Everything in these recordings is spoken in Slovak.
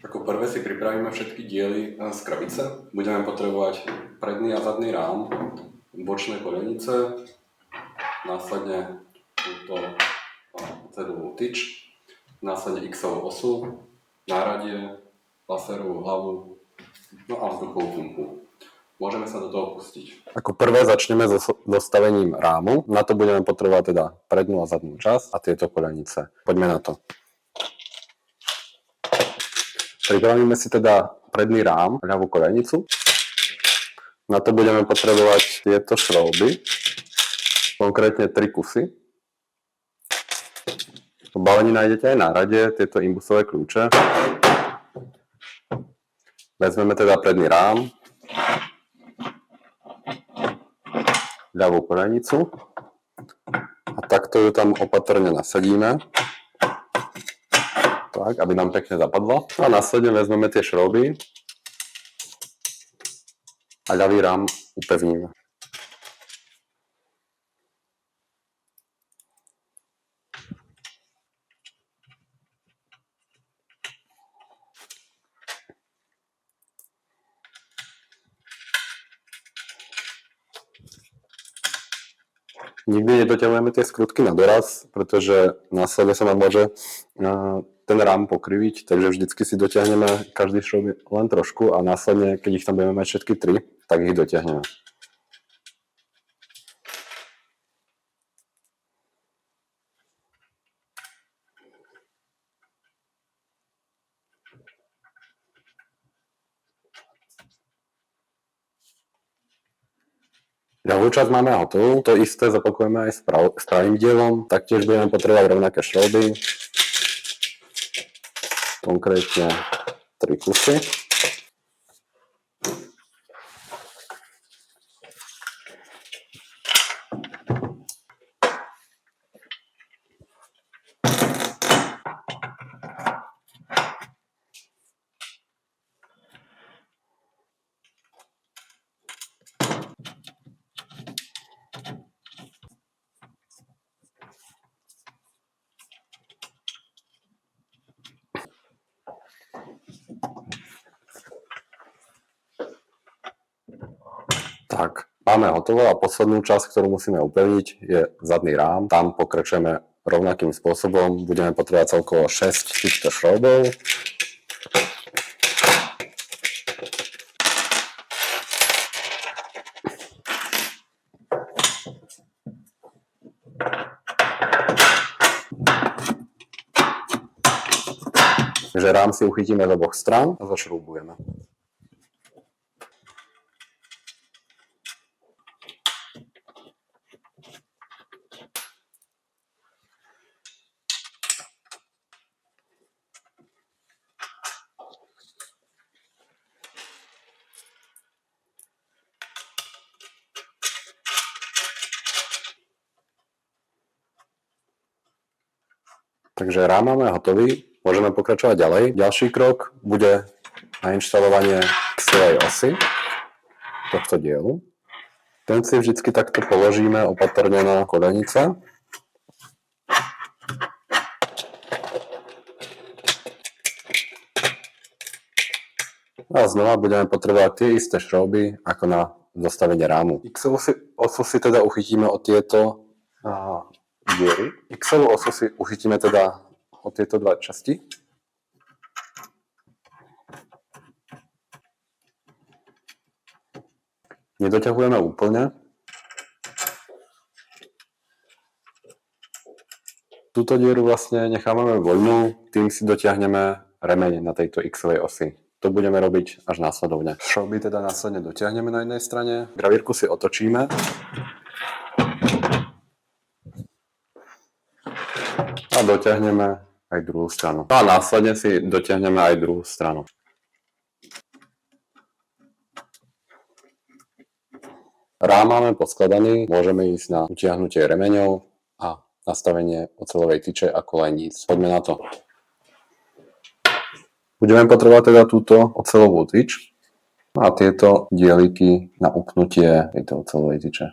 Ako prvé si pripravíme všetky diely z krabice. Budeme potrebovať predný a zadný rám, bočné kolenice, následne túto celovú tyč, následne X-ovú osu, náradie, laserovú hlavu, no a vzduchovú pumpu. Môžeme sa do toho pustiť. Ako prvé začneme so dostavením rámu. Na to budeme potrebovať teda prednú a zadnú časť a tieto kolenice. Poďme na to. Pripravíme si teda predný rám, ľavú kolenicu. Na to budeme potrebovať tieto šrouby, konkrétne 3 kusy. V balení nájdete aj na rade tieto imbusové kľúče. Vezmeme teda predný rám, ľavú kolenicu a takto ju tam opatrne nasadíme. Tak, aby nám pekne zapadlo. A následne vezmeme tie šrouby a ľavý rám upevníme. Nikdy nedoťahujeme tie skrutky na doraz, pretože následne sa nám môže ten rám pokriviť, takže vždycky si dotiahneme každý šroub len trošku a následne, keď ich tam budeme mať všetky 3, tak ich dotiahneme. Ľavú časť máme hotovú, to isté zapakujeme aj s pravým dielom, taktiež budeme potrebovať rovnaké šrouby, konkrétne 3 kusy. Tak, máme hotovo a poslednú časť, ktorú musíme upevniť, je zadný rám. Tam pokračujeme rovnakým spôsobom. Budeme potrebovať celkovo 6 týchto šroubov. Takže rám si uchytíme z oboch strán a zašroubujeme. Takže rám máme hotový, môžeme pokračovať ďalej. Ďalší krok bude nainštalovanie X-ovej osy tohto dielu. Ten si vždy takto položíme opatrne na kolenice. A znova budeme potrebovať tie isté šrouby ako na zostavenie rámu. X-ovú osu si teda uchytíme od tieto diery. X-ovú osu si uchytíme teda od tieto 2 časti. Nedoťahujeme úplne. Túto dieru vlastne nechávame voľnú, tým si dotiahneme remeň na tejto X-ovej osi. To budeme robiť až následovne. Šrouby teda následne dotiahneme na jednej strane, gravírku si otočíme. A dotiahneme aj druhú stranu. A následne si dotiahneme aj druhú stranu. Rám máme poskladaný, môžeme ísť na utiahnutie remeňov a nastavenie oceľovej tyče a koleníc. Poďme na to. Budeme potrebovať teda túto oceľovú tyč a tieto dieliky na upnutie tejto oceľovej tyče.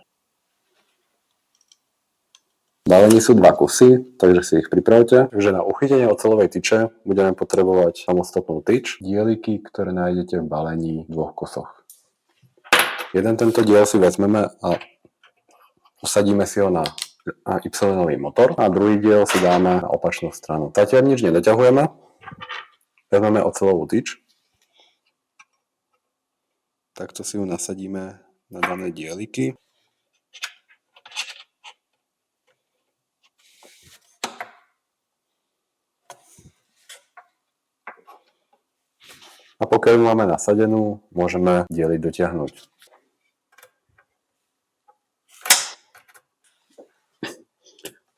Balení sú 2 kusy, takže si ich pripravte. Takže na uchytenie oceľovej tyče budeme potrebovať samostatnú tyč, dieliky, ktoré nájdete v balení v 2 kusoch. Jeden tento diel si vezmeme a usadíme si ho na Y-nový motor a druhý diel si dáme na opačnú stranu. Zatiaľ nič nedoťahujeme, vezmeme oceľovú tyč, takto si ju nasadíme na dané dieliky. A pokiaľ ju máme nasadenú, môžeme diely dotiahnuť.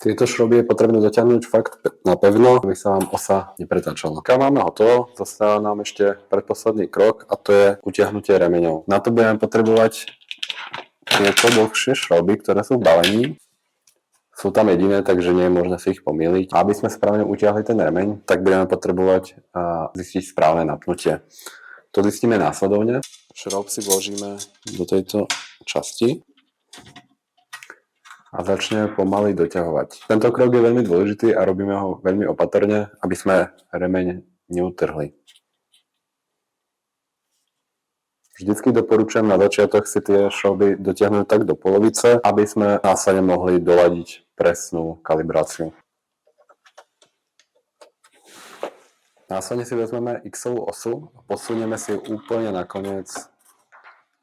Tieto šroby je potrebné dotiahnuť fakt napevno, aby sa vám osa nepretáčala. Keď máme hotovo, zostáva nám ešte predposledný krok a to je utiahnutie remeňov. Na to budeme potrebovať tieto dlhšie šroby, ktoré sú v balení. Sú tam jediné, takže nie je možné si ich pomýliť. Aby sme správne utiahli ten remeň, tak budeme potrebovať zistiť správne napnutie. To zistíme následovne. Šroub si vložíme do tejto časti a začneme pomaly doťahovať. Tento krok je veľmi dôležitý a robíme ho veľmi opatrne, aby sme remeň neutrhli. Vždycky doporučujem na začiatok si tie šrouby dotiahnuť tak do polovice, aby sme následne mohli doladiť presnú kalibráciu. Následne si vezmeme X-ovú osu a posunieme si ju úplne na koniec,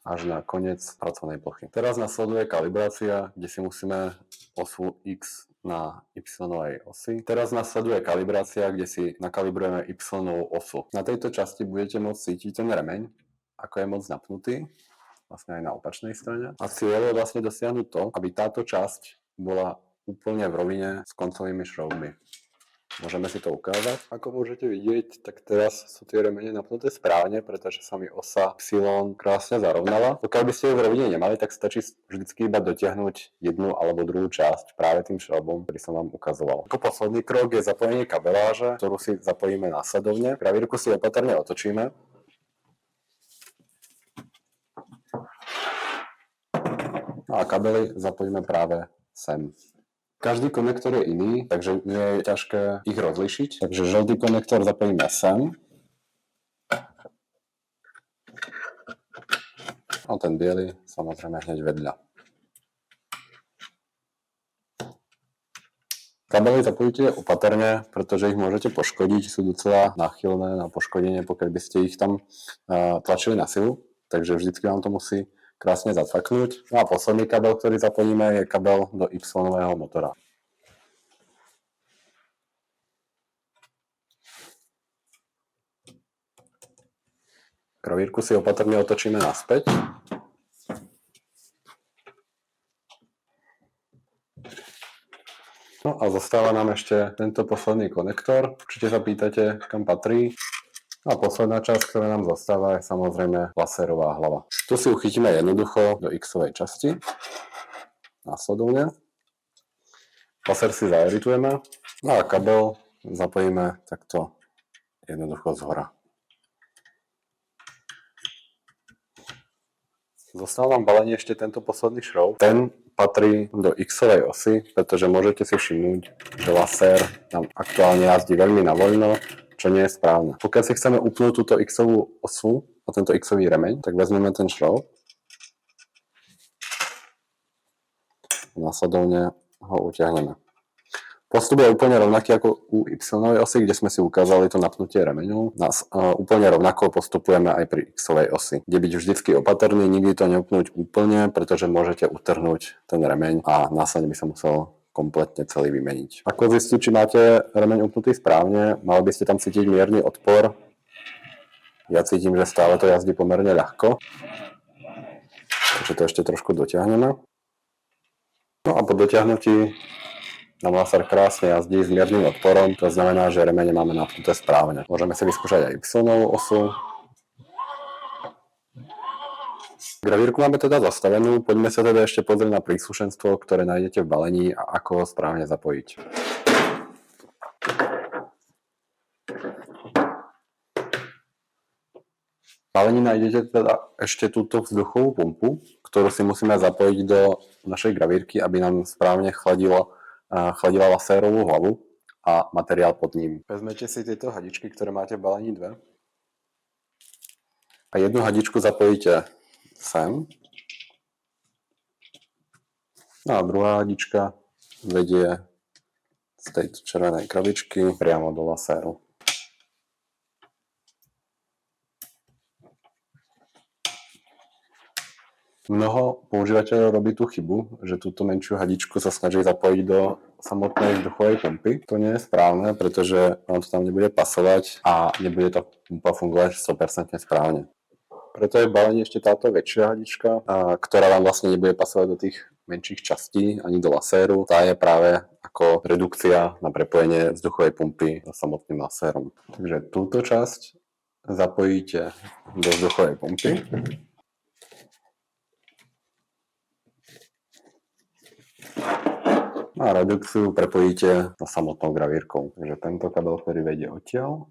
až na koniec pracovnej plochy. Teraz nasleduje kalibrácia, kde si musíme osu X na Y-novej osi. Teraz nasleduje kalibrácia, kde si nakalibrujeme Y-novú osu. Na tejto časti budete môcť cítiť ten remeň, ako je moc napnutý, vlastne aj na opačnej strane. A cieľ je vlastne dosiahnuť to, aby táto časť bola úplne v rovine s koncovými šroubmi. Môžeme si to ukázať. Ako môžete vidieť, tak teraz sú tie remene napnuté správne, pretože sa mi osa Y krásne zarovnala. Pokiaľ by ste ju v rovine nemali, tak stačí vždycky iba dotiahnuť jednu alebo druhú časť práve tým šroubom, ktorý som vám ukazoval. Ako posledný krok je zapojenie kabeláže, ktorú si zapojíme následovne. Gravírku si opatrne otočíme. A kabely zapojíme práve sem. Každý konektor je iný, takže nie je ťažké ich rozlišiť. Takže žltý konektor zapojíme sem. A ten biely samozrejme hneď vedľa. Kabely zapojite opatrne, pretože ich môžete poškodiť. Sú docela náchylné na poškodenie, pokiaľ by ste ich tam tlačili na silu. Takže vždycky vám to musí krásne zacvaknúť. No a posledný kabel, ktorý zapojíme, je kabel do Y-nového motora. Gravírku si opatrne otočíme naspäť. No a zostáva nám ešte tento posledný konektor. Určite sa pýtate, kam patrí. A posledná časť, ktorá nám zostáva, je samozrejme laserová hlava. Tu si uchytíme jednoducho do X-ovej časti. Následovne. Laser si zaeritujeme. No a kabel zapojíme takto jednoducho zhora. Zostal nám v balení ešte tento posledný šroub. Ten patrí do X-ovej osy, pretože môžete si všimnúť, že laser nám aktuálne jazdí veľmi navoľno, čo nie je správne. Pokiaľ si chceme upnúť túto X-ovú osu a tento X-ový remeň, tak vezmeme ten šroub. Následovne ho utiahneme. Postup je úplne rovnaký ako u Y-ovej osy, kde sme si ukázali to napnutie remeňu. Úplne rovnako postupujeme aj pri X-ovej osi, kde byť vždycky opatrný, nikdy to neupnúť úplne, pretože môžete utrhnúť ten remeň a následne by sa musel kompletne celý vymeniť. Ako zistiť, či máte remeň upnutý správne, mali by ste tam cítiť mierny odpor. Ja cítim, že stále to jazdí pomerne ľahko. Takže to ešte trošku dotiahneme. No a po dotiahnutí nám laser krásne jazdí s miernym odporom, to znamená, že remene máme napnuté správne. Môžeme si vyskúšať aj Y-novú osu. Gravírku máme teda zastavenú, poďme sa teda ešte pozrieť na príslušenstvo, ktoré nájdete v balení a ako ho správne zapojiť. V balení nájdete teda ešte túto vzduchovú pumpu, ktorú si musíme zapojiť do našej gravírky, aby nám správne chladilo chladila lasérovú hlavu a materiál pod ním. Vezmete si tieto hadičky, ktoré máte v balení dve. A jednu hadičku zapojíte sem. No a druhá hadička vedie z tejto červenej krabičky priamo do laséru. Mnoho používateľov robí tú chybu, že túto menšiu hadičku sa snaží zapojiť do samotnej vzduchovej pumpy. To nie je správne, pretože vám to tam nebude pasovať a nebude tá pumpa fungovať 100% správne. Preto je v balení ešte táto väčšia hadička, ktorá vám vlastne nebude pasovať do tých menších častí ani do laséru. Tá je práve ako redukcia na prepojenie vzduchovej pumpy so samotným lasérom. Takže túto časť zapojíte do vzduchovej pumpy. A redukciu prepojíte so samotnou gravírkou. Takže tento kabel, ktorý vedie odtiaľ,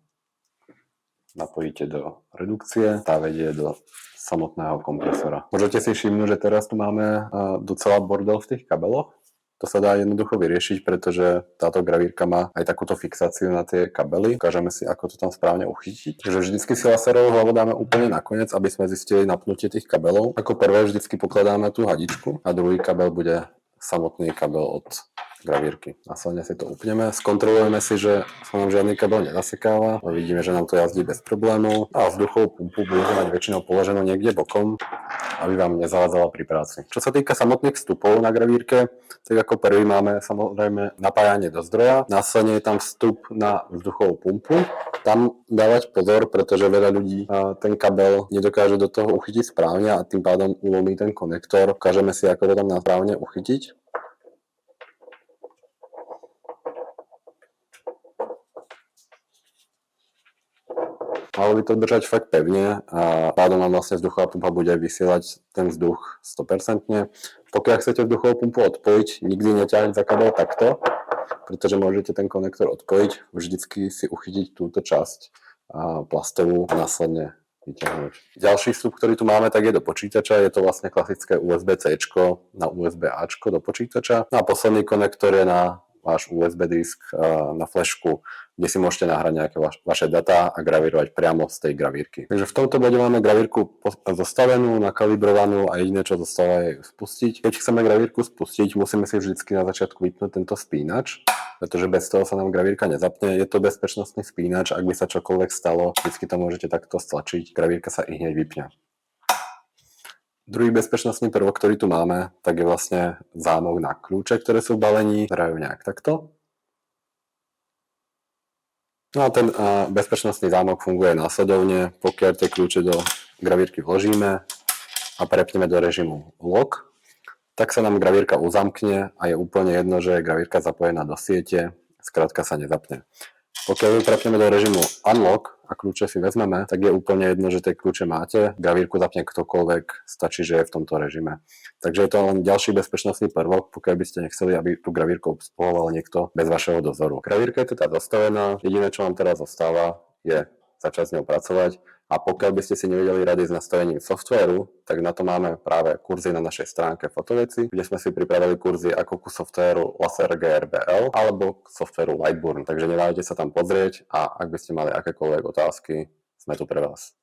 napojíte do redukcie, tá vedie do samotného kompresora. Môžete si všimnúť, že teraz tu máme docela bordel v tých kabeloch. To sa dá jednoducho vyriešiť, pretože táto gravírka má aj takúto fixáciu na tie kabely. Ukážeme si, ako to tam správne uchytiť. Takže vždycky si laserovú hlavu dáme úplne nakoniec, aby sme zistili napnutie tých kabelov. Ako prvé vždycky pokladáme tú hadičku a druhý kabel bude samotný kabel od gravírky. Následne si to upneme, skontrolujeme si, že sa nám žiadny kabel nezasekáva. Vidíme, že nám to jazdí bez problémov a vzduchovú pumpu budete mať väčšinou položenú niekde bokom, aby vám nezavádzala pri práci. Čo sa týka samotných vstupov na gravírke, tak ako prvý máme samozrejme napájanie do zdroja, následne je tam vstup na vzduchovú pumpu. Tam dávať pozor, pretože veľa ľudí ten kabel nedokáže do toho uchytiť správne a tým pádom ulomí ten konektor. Ukážeme si, ako to tam správne uchytiť. Malo by to držať fakt pevne a pádom vám vlastne vzduchová pumpa bude vysielať ten vzduch 100%. Pokiaľ chcete vzduchovú pumpu odpojiť, nikdy neťahať za kabel takto, pretože môžete ten konektor odpojiť, vždycky si uchytiť túto časť plastovú a následne vyťahnuť. Ďalší vstup, ktorý tu máme, tak je do počítača. Je to vlastne klasické USB-C na USB-A do počítača. No a posledný konektor je na váš USB disk, na flešku, kde si môžete nahrať nejaké vaše datá a gravírovať priamo z tej gravírky. Takže v tomto bode máme gravírku zostavenú, nakalibrovanú a jediné, čo zostáva, je spustiť. Keď chceme gravírku spustiť, musíme si vždycky na začiatku vypnúť tento spínač, pretože bez toho sa nám gravírka nezapne. Je to bezpečnostný spínač, ak by sa čokoľvek stalo, vždycky to môžete takto stlačiť, gravírka sa hneď vypne. Druhý bezpečnostný prvok, ktorý tu máme, tak je vlastne zámok na kľúče, ktoré sú v balení. Hrajú nejak takto. No a ten bezpečnostný zámok funguje následovne, pokiaľ tie kľúče do gravírky vložíme a prepneme do režimu lock, tak sa nám gravírka uzamkne a je úplne jedno, že je gravírka zapojená do siete, skrátka sa nezapne. Pokiaľ ju prepneme do režimu unlock a kľúče si vezmeme, tak je úplne jedno, že tie kľúče máte, gravírku zapne ktokoľvek, stačí, že je v tomto režime. Takže je to len ďalší bezpečnostný prvok, pokiaľ by ste nechceli, aby tú gravírku obsluhoval niekto bez vašeho dozoru. Gravírka je teda zostavená, jediné, čo vám teraz zostáva, je začať s ňou pracovať. A pokiaľ by ste si nevedeli rady s nastavením softvéru, tak na to máme práve kurzy na našej stránke Fotoveci, kde sme si pripravili kurzy ako ku softvéru Laser GRBL alebo k softvéru Lightburn. Takže neváhajte sa tam pozrieť a ak by ste mali akékoľvek otázky, sme tu pre vás.